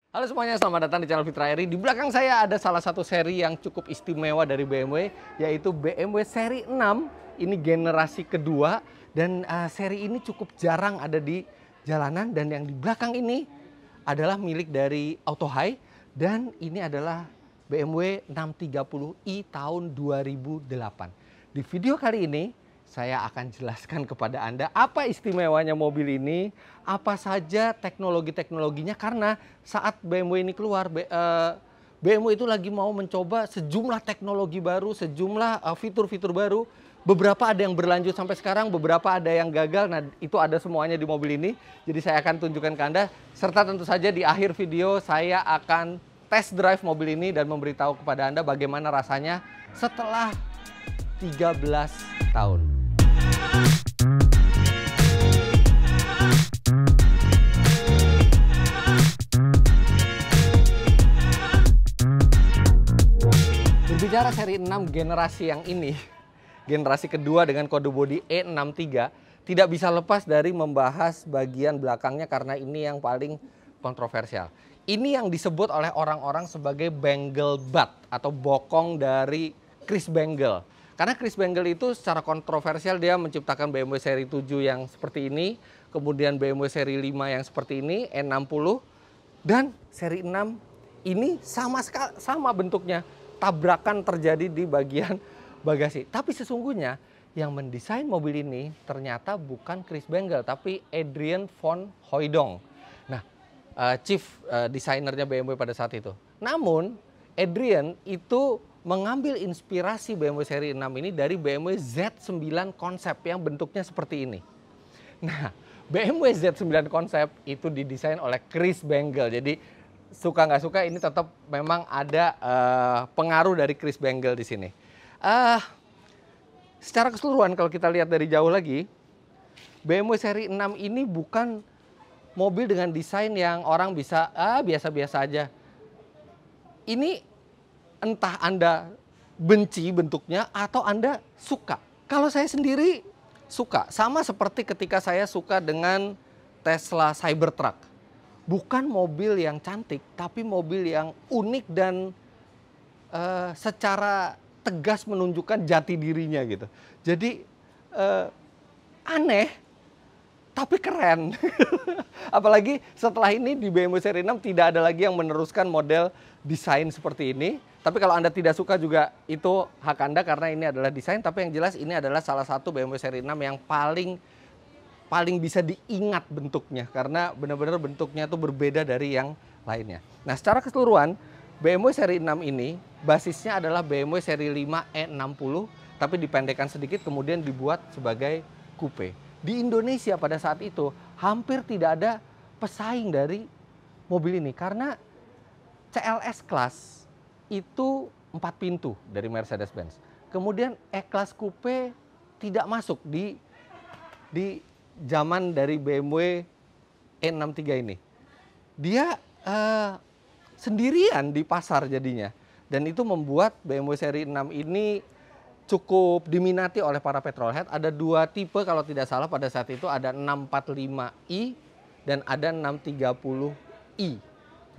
Halo semuanya, selamat datang di channel Fitra Eri. Di belakang saya ada salah satu seri yang cukup istimewa dari BMW, yaitu BMW seri 6. Ini generasi kedua dan seri ini cukup jarang ada di jalanan, dan yang di belakang ini adalah milik dari Autohai, dan ini adalah BMW 630i tahun 2008. Di video kali ini saya akan jelaskan kepada Anda apa istimewanya mobil ini, apa saja teknologi-teknologinya, karena saat BMW ini keluar, BMW itu lagi mau mencoba sejumlah teknologi baru, sejumlah fitur-fitur baru. Beberapa ada yang berlanjut sampai sekarang, beberapa ada yang gagal. Nah, itu ada semuanya di mobil ini. Jadi saya akan tunjukkan ke Anda, serta tentu saja di akhir video saya akan test drive mobil ini dan memberitahu kepada Anda bagaimana rasanya setelah 13 tahun. Berbicara seri 6 generasi yang ini, generasi kedua dengan kode bodi E63, tidak bisa lepas dari membahas bagian belakangnya karena ini yang paling kontroversial. Ini yang disebut oleh orang-orang sebagai bangle butt atau bokong dari Chris Bangle. Karena Chris Bangle itu secara kontroversial dia menciptakan BMW seri 7 yang seperti ini, kemudian BMW seri 5 yang seperti ini, E60, dan seri 6 ini sama bentuknya. Tabrakan terjadi di bagian bagasi. Tapi sesungguhnya yang mendesain mobil ini ternyata bukan Chris Bangle, tapi Adrian von Hooydonk. Nah, chief desainernya BMW pada saat itu. Namun, Adrian itu mengambil inspirasi BMW seri 6 ini dari BMW Z9 konsep yang bentuknya seperti ini. Nah, BMW Z9 konsep itu didesain oleh Chris Bangle. Jadi suka nggak suka ini tetap memang ada pengaruh dari Chris Bangle di sini. Secara keseluruhan kalau kita lihat dari jauh lagi, BMW seri 6 ini bukan mobil dengan desain yang orang bisa biasa-biasa aja. Ini entah Anda benci bentuknya atau Anda suka. Kalau saya sendiri suka, sama seperti ketika saya suka dengan Tesla Cybertruck. Bukan mobil yang cantik, tapi mobil yang unik dan secara tegas menunjukkan jati dirinya gitu. Jadi aneh, tapi keren. Apalagi setelah ini di BMW seri 6 tidak ada lagi yang meneruskan model desain seperti ini. Tapi kalau Anda tidak suka juga itu hak Anda karena ini adalah desain. Tapi yang jelas ini adalah salah satu BMW seri 6 yang paling bisa diingat bentuknya. Karena benar-benar bentuknya itu berbeda dari yang lainnya. Nah, secara keseluruhan BMW seri 6 ini basisnya adalah BMW seri 5 E60. Tapi dipendekkan sedikit kemudian dibuat sebagai coupe. Di Indonesia pada saat itu hampir tidak ada pesaing dari mobil ini. Karena CLS Class itu 4 pintu dari Mercedes-Benz. Kemudian E-Class Coupe tidak masuk di zaman dari BMW E63 ini. Dia sendirian di pasar jadinya. Dan itu membuat BMW seri 6 ini cukup diminati oleh para petrolhead. Ada dua tipe kalau tidak salah pada saat itu, ada 645i dan ada 630i.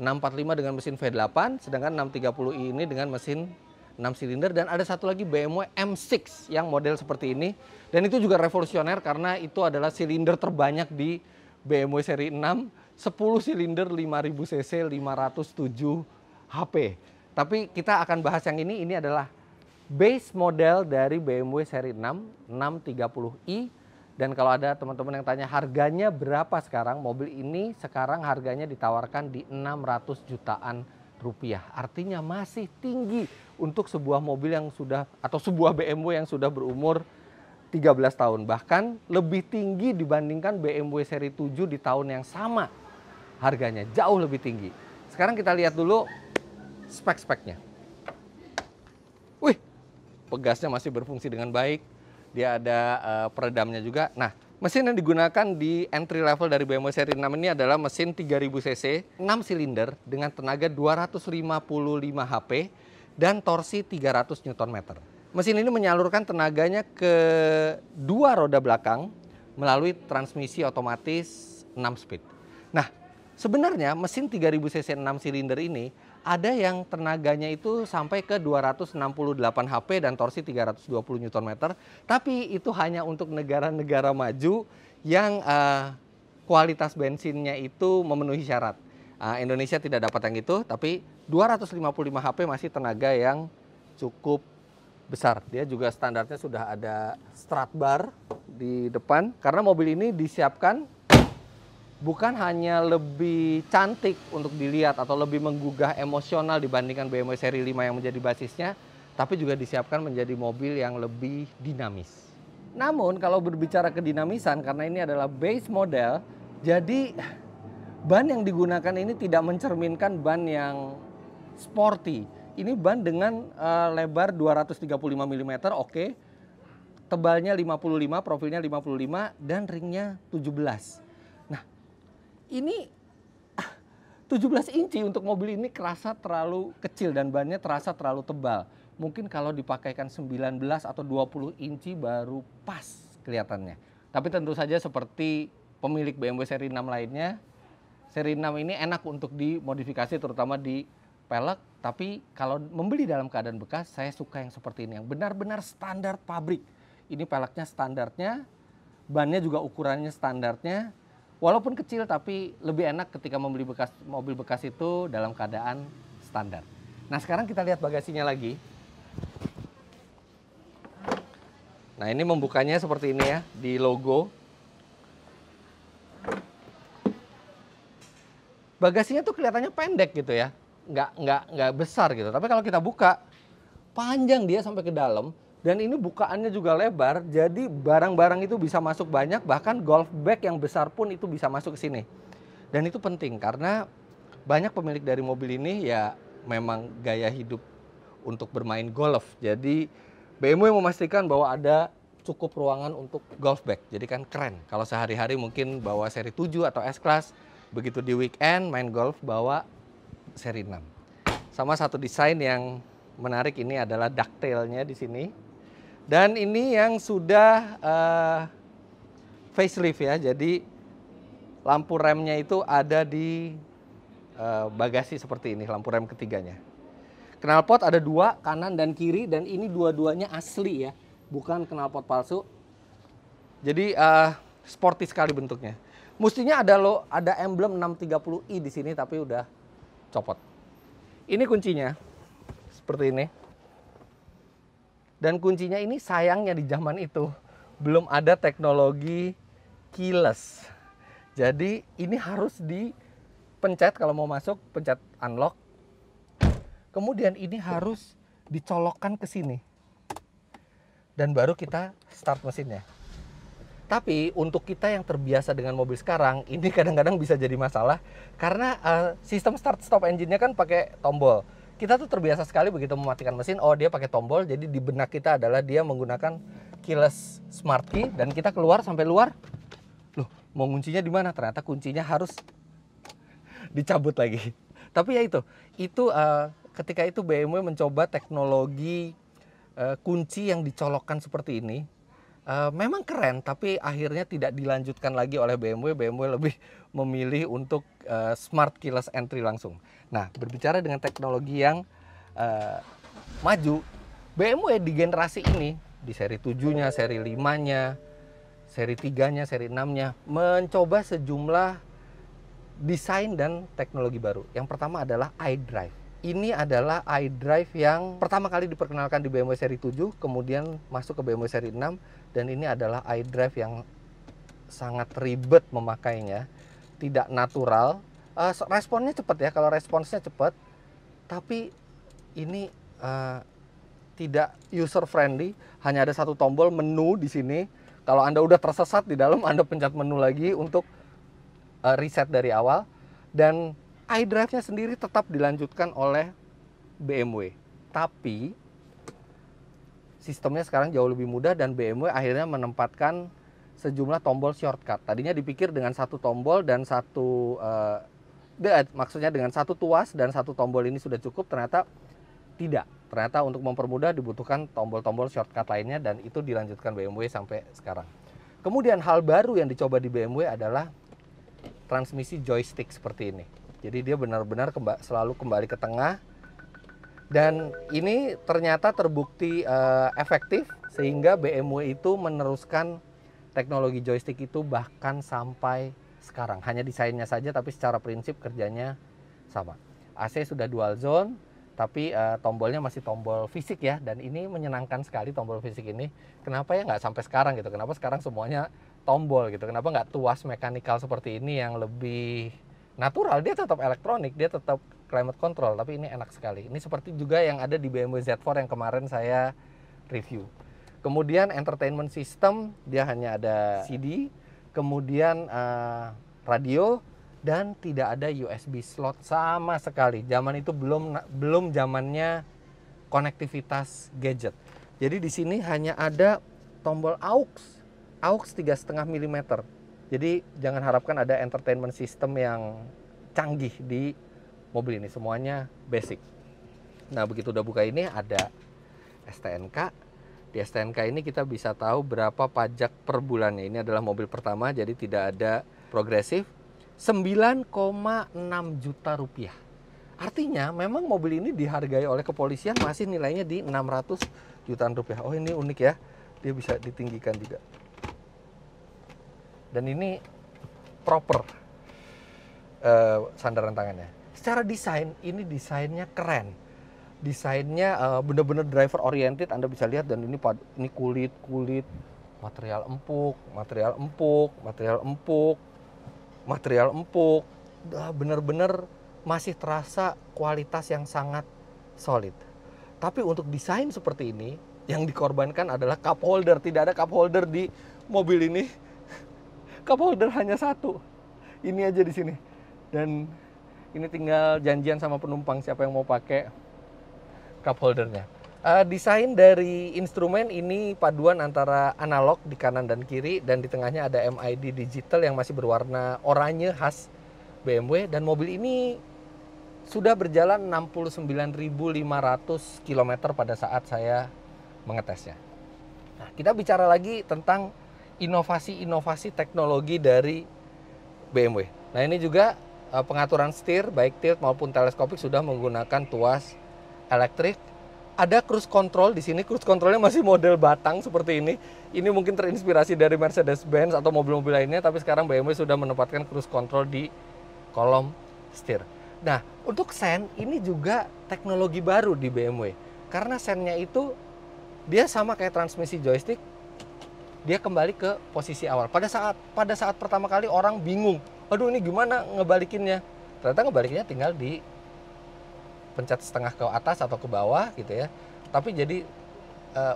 645 dengan mesin V8, sedangkan 630i ini dengan mesin 6 silinder, dan ada satu lagi BMW M6 yang model seperti ini. Dan itu juga revolusioner karena itu adalah silinder terbanyak di BMW seri 6, 10 silinder 5000 cc 507 HP. Tapi kita akan bahas yang ini adalah base model dari BMW seri 6, 630i. Dan kalau ada teman-teman yang tanya harganya berapa sekarang, mobil ini sekarang harganya ditawarkan di 600 jutaan rupiah. Artinya masih tinggi untuk sebuah mobil yang sudah, atau sebuah BMW yang sudah berumur 13 tahun. Bahkan lebih tinggi dibandingkan BMW seri 7 di tahun yang sama harganya, jauh lebih tinggi. Sekarang kita lihat dulu spek-speknya. Wih, pegasnya masih berfungsi dengan baik. Dia ada peredamnya juga. Nah, mesin yang digunakan di entry level dari BMW seri 6 ini adalah mesin 3000 cc, 6 silinder dengan tenaga 255 HP dan torsi 300 Nm. Mesin ini menyalurkan tenaganya ke dua roda belakang melalui transmisi otomatis 6 speed. Nah, Sebenarnya mesin 3000 cc 6 silinder ini ada yang tenaganya itu sampai ke 268 HP dan torsi 320 Nm. Tapi itu hanya untuk negara-negara maju yang kualitas bensinnya itu memenuhi syarat. Indonesia tidak dapat yang itu, tapi 255 HP masih tenaga yang cukup besar. Dia juga standarnya sudah ada strut bar di depan, karena mobil ini disiapkan bukan hanya lebih cantik untuk dilihat atau lebih menggugah emosional dibandingkan BMW seri 5 yang menjadi basisnya, tapi juga disiapkan menjadi mobil yang lebih dinamis. Namun kalau berbicara kedinamisan, karena ini adalah base model, jadi ban yang digunakan ini tidak mencerminkan ban yang sporty. Ini ban dengan lebar 235 mm, oke. Tebalnya 55, profilnya 55, dan ringnya 17. Ini 17 inci untuk mobil ini kerasa terlalu kecil dan bannya terasa terlalu tebal. Mungkin kalau dipakaikan 19 atau 20 inci baru pas kelihatannya. Tapi tentu saja seperti pemilik BMW seri 6 lainnya, seri 6 ini enak untuk dimodifikasi terutama di pelek. Tapi kalau membeli dalam keadaan bekas, saya suka yang seperti ini, yang benar-benar standar pabrik. Ini peleknya standarnya, bannya juga ukurannya standarnya. Walaupun kecil tapi lebih enak ketika membeli mobil bekas itu dalam keadaan standar. Nah sekarang kita lihat bagasinya lagi. Nah ini membukanya seperti ini ya, di logo. Bagasinya tuh kelihatannya pendek gitu ya, nggak besar gitu. Tapi kalau kita buka, panjang dia sampai ke dalam. Dan ini bukaannya juga lebar, jadi barang-barang itu bisa masuk banyak, bahkan golf bag yang besar pun itu bisa masuk ke sini. Dan itu penting karena banyak pemilik dari mobil ini ya memang gaya hidup untuk bermain golf. Jadi BMW memastikan bahwa ada cukup ruangan untuk golf bag, jadi kan keren. Kalau sehari-hari mungkin bawa seri 7 atau S-Class, begitu di weekend main golf bawa seri 6. Sama satu desain yang menarik ini adalah ducktail-nya di sini. Dan ini yang sudah facelift ya, jadi lampu remnya itu ada di bagasi seperti ini, lampu rem ketiganya. Knalpot ada dua, kanan dan kiri, dan ini dua-duanya asli ya, bukan knalpot palsu. Jadi sporty sekali bentuknya. Mestinya ada emblem 630i di sini, tapi udah copot. Ini kuncinya, seperti ini. Dan kuncinya ini sayangnya di zaman itu belum ada teknologi keyless. Jadi ini harus dipencet kalau mau masuk, pencet unlock. Kemudian ini harus dicolokkan ke sini. Dan baru kita start mesinnya. Tapi untuk kita yang terbiasa dengan mobil sekarang, ini kadang-kadang bisa jadi masalah. Karena sistem start stop engine-nya kan pakai tombol. Kita tuh terbiasa sekali begitu mematikan mesin, oh dia pakai tombol, jadi di benak kita adalah dia menggunakan keyless smart key, dan kita keluar sampai luar, loh mau kuncinya di mana? Ternyata kuncinya harus dicabut lagi. Tapi ya itu ketika itu BMW mencoba teknologi kunci yang dicolokkan seperti ini. Memang keren, tapi akhirnya tidak dilanjutkan lagi oleh BMW. BMW lebih memilih untuk smart keyless entry langsung. Nah, berbicara dengan teknologi yang maju, BMW di generasi ini, di seri 7-nya, seri 5-nya, seri 3-nya, seri 6-nya, mencoba sejumlah desain dan teknologi baru. Yang pertama adalah iDrive. Ini adalah iDrive yang pertama kali diperkenalkan di BMW seri 7, kemudian masuk ke BMW seri 6, dan ini adalah iDrive yang sangat ribet memakainya, tidak natural. Responnya cepat ya, kalau responsnya cepat, tapi ini tidak user friendly. Hanya ada satu tombol menu di sini. Kalau Anda udah tersesat di dalam, Anda pencet menu lagi untuk reset dari awal. Dan iDrive-nya sendiri tetap dilanjutkan oleh BMW. Tapi sistemnya sekarang jauh lebih mudah dan BMW akhirnya menempatkan sejumlah tombol shortcut. Tadinya dipikir dengan satu tombol dan maksudnya dengan satu tuas dan satu tombol ini sudah cukup, ternyata tidak. Ternyata untuk mempermudah dibutuhkan tombol-tombol shortcut lainnya, dan itu dilanjutkan BMW sampai sekarang. Kemudian hal baru yang dicoba di BMW adalah transmisi joystick seperti ini. Jadi dia benar-benar selalu kembali ke tengah. Dan ini ternyata terbukti efektif sehingga BMW itu meneruskan teknologi joystick itu bahkan sampai sekarang. Hanya desainnya saja tapi secara prinsip kerjanya sama. AC sudah dual zone tapi tombolnya masih tombol fisik ya. Dan ini menyenangkan sekali tombol fisik ini. Kenapa ya nggak sampai sekarang gitu? Kenapa sekarang semuanya tombol gitu? Kenapa nggak tuas mekanikal seperti ini yang lebih natural? Dia tetap elektronik, dia tetap climate control, tapi ini enak sekali. Ini seperti juga yang ada di BMW Z4 yang kemarin saya review. Kemudian entertainment system, dia hanya ada CD, kemudian radio, dan tidak ada USB slot sama sekali. Zaman itu belum zamannya konektivitas gadget. Jadi di sini hanya ada tombol AUX 3,5 mm. Jadi jangan harapkan ada entertainment system yang canggih di mobil ini, semuanya basic. Nah, begitu udah buka ini ada STNK. Di STNK ini kita bisa tahu berapa pajak per bulannya. Ini adalah mobil pertama, jadi tidak ada progresif. 9,6 juta rupiah. Artinya memang mobil ini dihargai oleh kepolisian masih nilainya di 600 jutaan rupiah. Oh, ini unik ya, dia bisa ditinggikan juga. Dan ini proper sandaran tangannya. Secara desain, ini desainnya keren. Desainnya benar-benar driver oriented, Anda bisa lihat. Dan ini kulit, material empuk. Benar-benar masih terasa kualitas yang sangat solid. Tapi untuk desain seperti ini, yang dikorbankan adalah cup holder. Tidak ada cup holder di mobil ini. Cup holder hanya satu. Ini aja di sini. Dan ini tinggal janjian sama penumpang siapa yang mau pakai cup holdernya. Desain dari instrumen ini paduan antara analog di kanan dan kiri, dan di tengahnya ada MID digital yang masih berwarna oranye khas BMW. Dan mobil ini sudah berjalan 69.500 km pada saat saya mengetesnya. Nah, kita bicara lagi tentang inovasi-inovasi teknologi dari BMW. Nah, ini juga pengaturan setir baik tilt maupun teleskopik sudah menggunakan tuas elektrik. Ada cruise control di sini. Cruise controlnya masih model batang seperti ini. Ini mungkin terinspirasi dari Mercedes-Benz atau mobil-mobil lainnya, tapi sekarang BMW sudah menempatkan cruise control di kolom setir. Nah, untuk sen ini juga teknologi baru di BMW. Karena sennya itu dia sama kayak transmisi joystick. Dia kembali ke posisi awal. Pada saat pertama kali orang bingung. Aduh, ini gimana ngebalikinnya? Ternyata ngebalikinnya tinggal di pencet setengah ke atas atau ke bawah gitu ya. Tapi jadi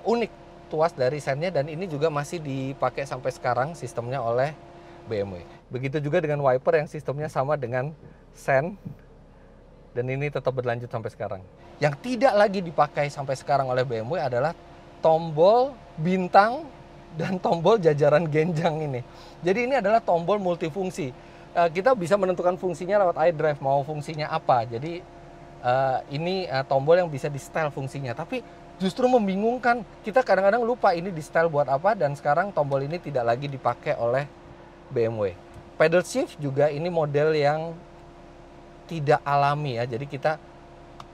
unik tuas dari sennya, dan ini juga masih dipakai sampai sekarang sistemnya oleh BMW. Begitu juga dengan wiper yang sistemnya sama dengan sen, dan ini tetap berlanjut sampai sekarang. Yang tidak lagi dipakai sampai sekarang oleh BMW adalah tombol bintang dan tombol jajaran genjang ini. Jadi ini adalah tombol multifungsi. Kita bisa menentukan fungsinya lewat iDrive, mau fungsinya apa. Jadi ini tombol yang bisa di setel fungsinya. Tapi justru membingungkan, kita kadang-kadang lupa ini di setel buat apa, dan sekarang tombol ini tidak lagi dipakai oleh BMW. Pedal shift juga ini model yang tidak alami ya. Jadi kita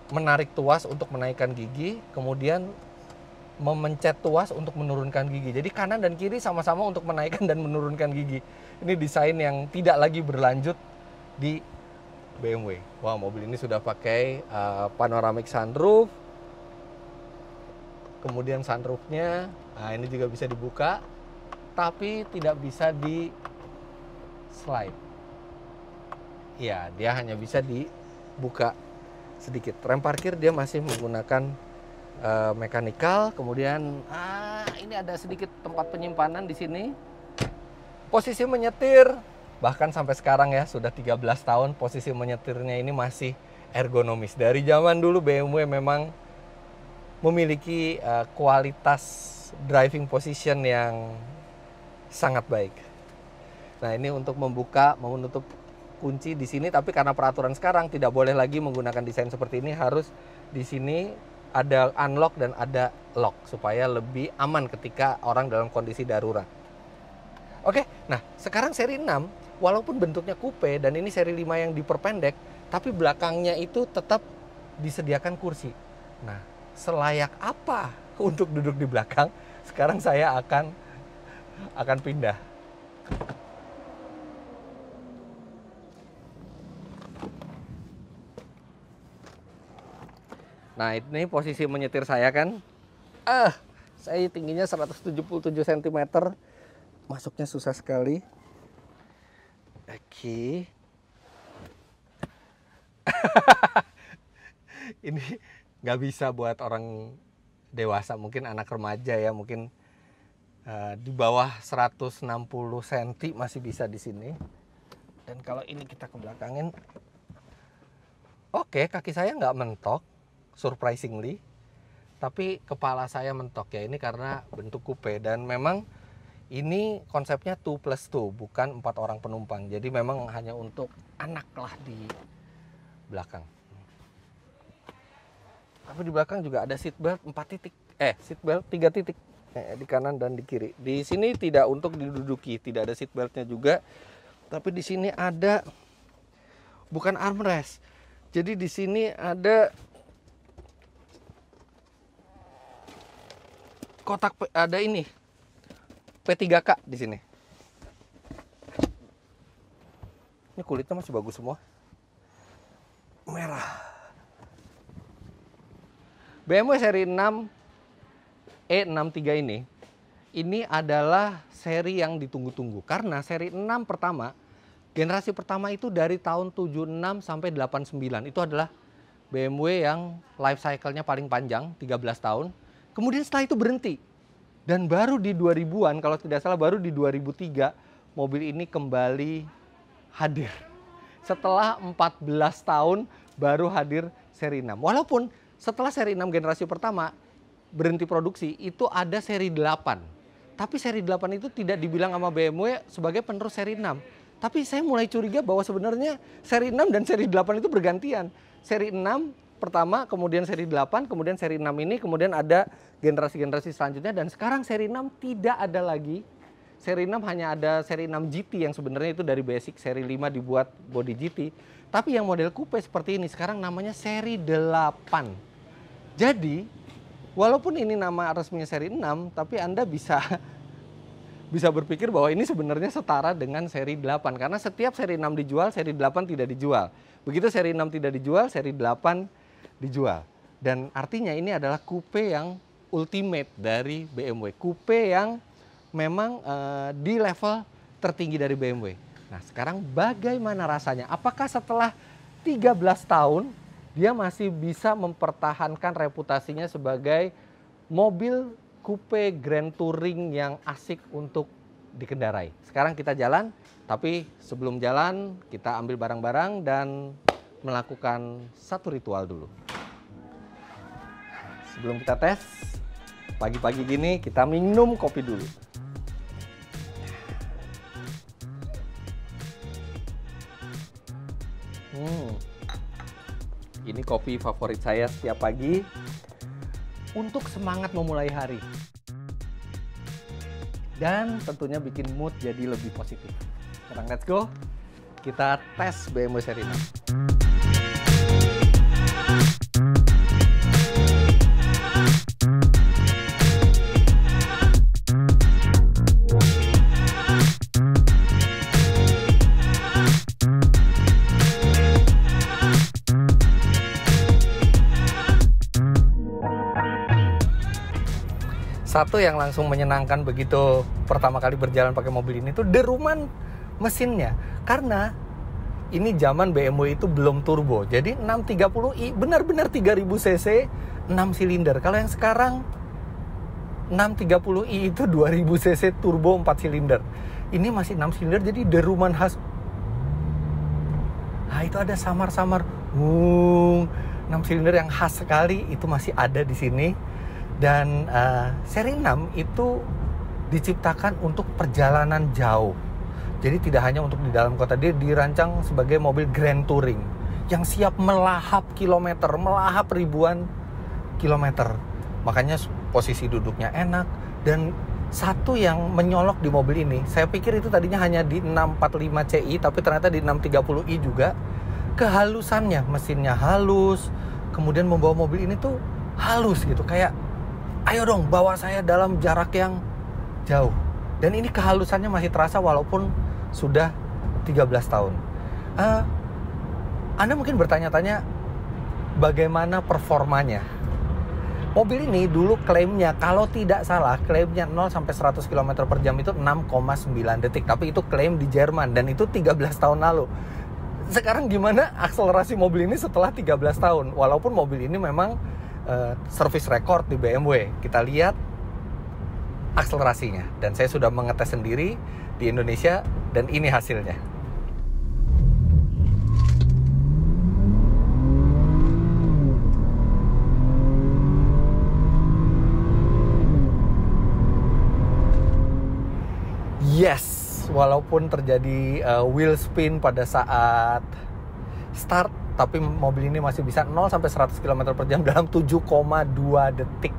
menarik tuas untuk menaikkan gigi, kemudian memencet tuas untuk menurunkan gigi. Jadi kanan dan kiri sama-sama untuk menaikkan dan menurunkan gigi. Ini desain yang tidak lagi berlanjut di BMW. Wah, mobil ini sudah pakai panoramic sunroof. Kemudian sunroofnya, nah ini juga bisa dibuka, tapi tidak bisa di slide. Ya, dia hanya bisa dibuka sedikit. Rem parkir dia masih menggunakan mekanikal. Kemudian ini ada sedikit tempat penyimpanan di sini. Posisi menyetir, bahkan sampai sekarang ya sudah 13 tahun, posisi menyetirnya ini masih ergonomis. Dari zaman dulu BMW memang memiliki kualitas driving position yang sangat baik. Nah, ini untuk membuka, menutup kunci di sini, tapi karena peraturan sekarang tidak boleh lagi menggunakan desain seperti ini, harus di sini ada unlock dan ada lock supaya lebih aman ketika orang dalam kondisi darurat. Oke, nah sekarang seri 6 walaupun bentuknya coupe dan ini seri 5 yang diperpendek, tapi belakangnya itu tetap disediakan kursi. Nah, selayak apa untuk duduk di belakang? Sekarang saya akan pindah. Nah, ini posisi menyetir saya kan. Saya tingginya 177 cm. Masuknya susah sekali. Oke. Ini nggak bisa buat orang dewasa, mungkin anak remaja ya, mungkin di bawah 160 cm masih bisa di sini. Dan kalau ini kita ke belakangin, oke, kaki saya nggak mentok, surprisingly, tapi kepala saya mentok ya. Ini karena bentuk coupe dan memang ini konsepnya 2+2, bukan 4 orang penumpang. Jadi memang hanya untuk anak lah di belakang. Tapi di belakang juga ada seat belt 4 titik. Seat belt 3 titik. Di kanan dan di kiri. Di sini tidak untuk diduduki, tidak ada seat beltnya juga. Tapi di sini ada, bukan armrest. Jadi di sini ada kotak, ada ini P3K di sini. Ini kulitnya masih bagus semua. Merah. BMW seri 6 E63 ini adalah seri yang ditunggu-tunggu. Karena seri 6 pertama, generasi pertama itu dari tahun 76 sampai 89. Itu adalah BMW yang life cycle-nya paling panjang, 13 tahun. Kemudian setelah itu berhenti. Dan baru di 2000-an, kalau tidak salah baru di 2003, mobil ini kembali hadir. Setelah 14 tahun baru hadir seri 6. Walaupun setelah seri 6 generasi pertama berhenti produksi, itu ada seri 8. Tapi seri 8 itu tidak dibilang sama BMW sebagai penerus seri 6. Tapi saya mulai curiga bahwa sebenarnya seri 6 dan seri 8 itu bergantian. Seri 6 pertama, kemudian seri 8, kemudian seri 6 ini, kemudian ada generasi-generasi selanjutnya, dan sekarang seri 6 tidak ada lagi. Seri 6 hanya ada seri 6 GT yang sebenarnya itu dari basic, seri 5 dibuat body GT. Tapi yang model coupe seperti ini sekarang namanya seri 8. Jadi, walaupun ini nama resminya seri 6, tapi Anda bisa berpikir bahwa ini sebenarnya setara dengan seri 8. Karena setiap seri 6 dijual, seri 8 tidak dijual. Begitu seri 6 tidak dijual, seri 8 dijual. Dan artinya ini adalah coupe yang ultimate dari BMW. Coupe yang memang di level tertinggi dari BMW. Nah, sekarang bagaimana rasanya? Apakah setelah 13 tahun dia masih bisa mempertahankan reputasinya sebagai mobil coupe grand touring yang asik untuk dikendarai? Sekarang kita jalan, tapi sebelum jalan kita ambil barang-barang dan melakukan satu ritual dulu. Sebelum kita tes, pagi-pagi gini kita minum kopi dulu. Ini kopi favorit saya setiap pagi untuk semangat memulai hari. Dan tentunya bikin mood jadi lebih positif. Sekarang let's go, kita tes BMW seri 6. Satu yang langsung menyenangkan begitu pertama kali berjalan pakai mobil ini tuh deruman mesinnya. Karena ini zaman BMW itu belum turbo. Jadi 630i benar-benar 3000 cc 6 silinder. Kalau yang sekarang 630i itu 2000 cc turbo 4 silinder. Ini masih 6 silinder, jadi deruman khas. Nah, itu ada samar-samar 6 silinder yang khas sekali itu masih ada di sini. Dan seri 6 itu diciptakan untuk perjalanan jauh. Jadi tidak hanya untuk di dalam kota, dia dirancang sebagai mobil grand touring yang siap melahap kilometer, melahap ribuan kilometer. Makanya posisi duduknya enak dan satu yang menyolok di mobil ini, saya pikir itu tadinya hanya di 645 Ci, tapi ternyata di 630i juga. Kehalusannya, mesinnya halus, kemudian membawa mobil ini tuh halus gitu, kayak ayo dong bawa saya dalam jarak yang jauh. Dan ini kehalusannya masih terasa walaupun sudah 13 tahun. Anda mungkin bertanya-tanya bagaimana performanya. Mobil ini dulu klaimnya, kalau tidak salah, klaimnya 0 sampai 100 km per jam itu 6,9 detik. Tapi itu klaim di Jerman dan itu 13 tahun lalu. Sekarang gimana akselerasi mobil ini setelah 13 tahun? Walaupun mobil ini memang service record di BMW. Kita lihat akselerasinya. Dan saya sudah mengetes sendiri di Indonesia dan ini hasilnya. Yes, walaupun terjadi wheel spin pada saat start, tapi mobil ini masih bisa 0 sampai 100 km per jam dalam 7,2 detik.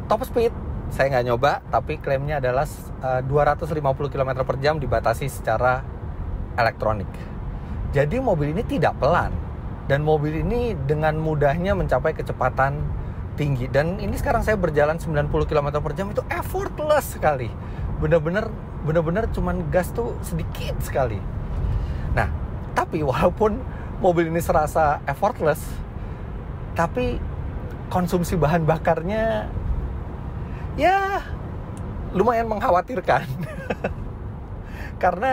Top speed saya nggak nyoba, tapi klaimnya adalah 250 km per jam dibatasi secara elektronik. Jadi mobil ini tidak pelan, dan mobil ini dengan mudahnya mencapai kecepatan tinggi. Dan ini sekarang saya berjalan 90 km per jam itu effortless sekali. Bener-bener cuman gas tuh sedikit sekali. Nah, tapi walaupun mobil ini serasa effortless, tapi konsumsi bahan bakarnya ya lumayan mengkhawatirkan. Karena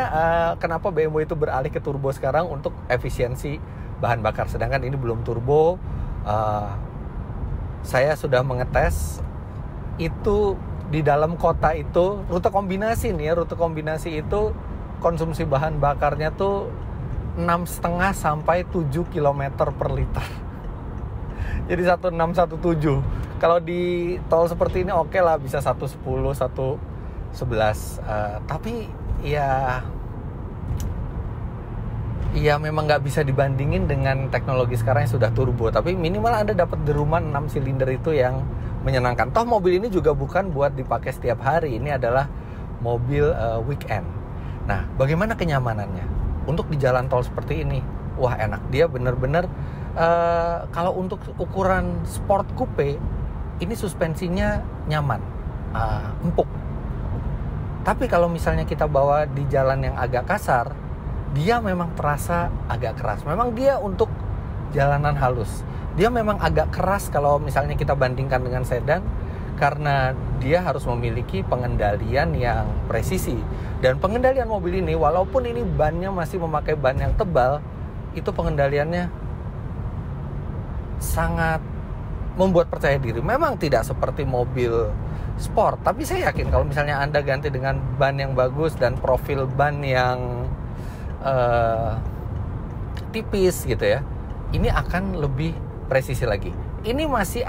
kenapa BMW itu beralih ke turbo sekarang untuk efisiensi bahan bakar, sedangkan ini belum turbo. Saya sudah mengetes itu di dalam kota itu, rute kombinasi itu konsumsi bahan bakarnya tuh 6,5 sampai 7 km per liter. Jadi 1617. Kalau di tol seperti ini oke lah, bisa 110, 111. Tapi ya memang nggak bisa dibandingin dengan teknologi sekarang yang sudah turbo. Tapi minimal Anda dapat deruman 6 silinder itu yang menyenangkan. Toh mobil ini juga bukan buat dipakai setiap hari. Ini adalah mobil weekend. Nah, bagaimana kenyamanannya? Untuk di jalan tol seperti ini, wah enak. Dia bener-bener kalau untuk ukuran sport coupe, ini suspensinya nyaman, empuk. Tapi kalau misalnya kita bawa di jalan yang agak kasar, dia memang terasa agak keras. Memang dia untuk jalanan halus, dia memang agak keras kalau misalnya kita bandingkan dengan sedan, karena dia harus memiliki pengendalian yang presisi. Dan pengendalian mobil ini, walaupun ini bannya masih memakai ban yang tebal, itu pengendaliannya sangat membuat percaya diri. Memang tidak seperti mobil sport, tapi saya yakin kalau misalnya Anda ganti dengan ban yang bagus dan profil ban yang tipis gitu ya, ini akan lebih presisi lagi. Ini masih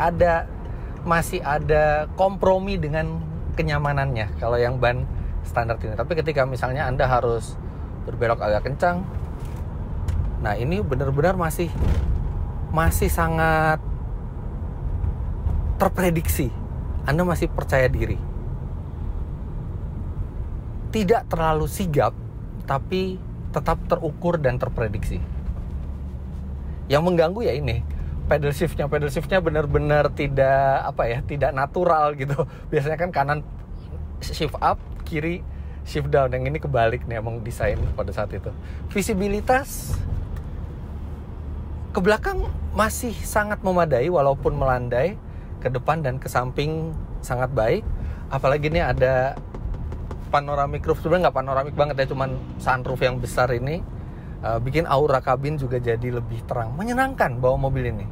ada kompromi dengan kenyamanannya kalau yang ban standar ini. Tapi ketika misalnya Anda harus berbelok agak kencang, nah ini benar-benar masih sangat terprediksi. Anda masih percaya diri. Tidak terlalu sigap, tapi tetap terukur dan terprediksi. Yang mengganggu ya ini pedal shiftnya benar-benar tidak natural gitu. Biasanya kan kanan shift up, kiri shift down. Yang ini kebalik nih emang desain pada saat itu. Visibilitas ke belakang masih sangat memadai walaupun melandai, ke depan dan ke samping sangat baik. Apalagi ini ada panoramic roof, sebenarnya nggak panoramik banget ya, cuman sunroof yang besar ini bikin aura kabin juga jadi lebih terang. Menyenangkan bawa mobil ini.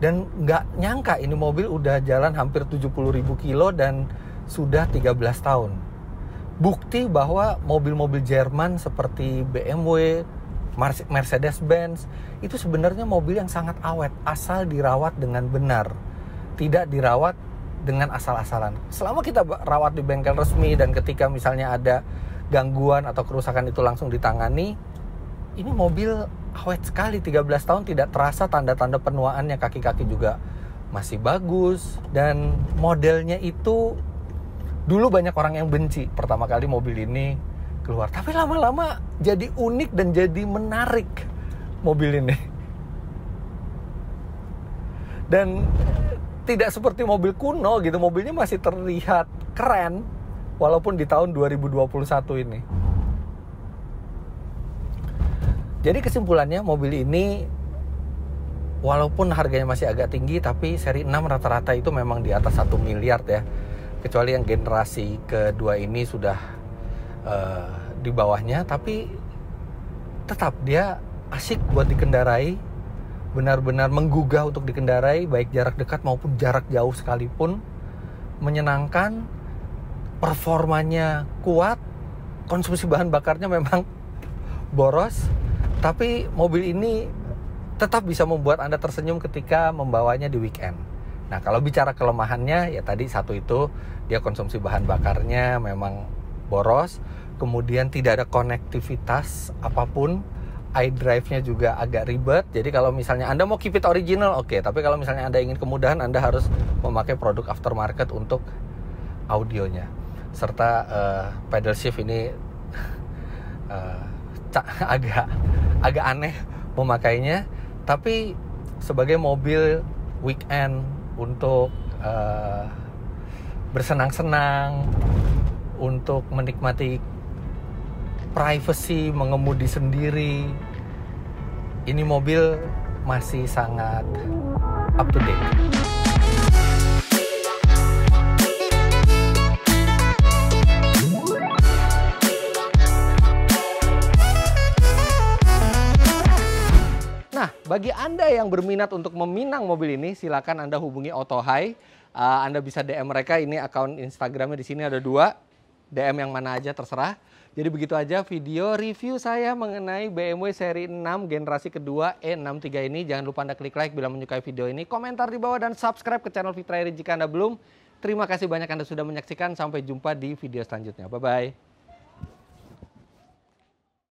Dan nggak nyangka ini mobil udah jalan hampir 70.000 kilo dan sudah 13 tahun. Bukti bahwa mobil-mobil Jerman seperti BMW, Mercedes-Benz itu sebenarnya mobil yang sangat awet asal dirawat dengan benar, tidak dirawat dengan asal-asalan. Selama kita rawat di bengkel resmi dan ketika misalnya ada gangguan atau kerusakan itu langsung ditangani, ini mobil awet sekali. 13 tahun tidak terasa tanda-tanda penuaannya. Kaki-kaki juga masih bagus dan modelnya itu Dulu banyak orang yang benci pertama kali mobil ini keluar, tapi lama-lama jadi unik dan jadi menarik mobil ini. Dan tidak seperti mobil kuno gitu, mobilnya masih terlihat keren walaupun di tahun 2021 ini. Jadi kesimpulannya, mobil ini walaupun harganya masih agak tinggi, tapi seri 6 rata-rata itu memang di atas 1 miliar ya. Kecuali yang generasi kedua ini sudah di bawahnya, tapi tetap dia asik buat dikendarai, benar-benar menggugah untuk dikendarai, baik jarak dekat maupun jarak jauh sekalipun. Menyenangkan, performanya kuat, konsumsi bahan bakarnya memang boros, tapi mobil ini tetap bisa membuat Anda tersenyum ketika membawanya di weekend. Nah, kalau bicara kelemahannya, ya tadi satu itu, dia konsumsi bahan bakarnya memang boros, kemudian tidak ada konektivitas apapun, iDrive-nya juga agak ribet. Jadi kalau misalnya Anda mau keep it original, oke, tapi kalau misalnya Anda ingin kemudahan, Anda harus memakai produk aftermarket untuk audionya. Serta pedal shift ini agak aneh memakainya, tapi sebagai mobil weekend untuk bersenang-senang, untuk menikmati privacy, mengemudi sendiri, ini mobil masih sangat up to date. Nah, bagi Anda yang berminat untuk meminang mobil ini, silakan Anda hubungi Otohai. Anda bisa DM mereka, ini akun Instagramnya di sini ada 2. DM yang mana aja terserah. Jadi begitu aja video review saya mengenai BMW seri 6 generasi kedua E63 ini. Jangan lupa Anda klik like bila menyukai video ini, komentar di bawah, dan subscribe ke channel Fitra Eri jika Anda belum. Terima kasih banyak Anda sudah menyaksikan. Sampai jumpa di video selanjutnya. Bye-bye.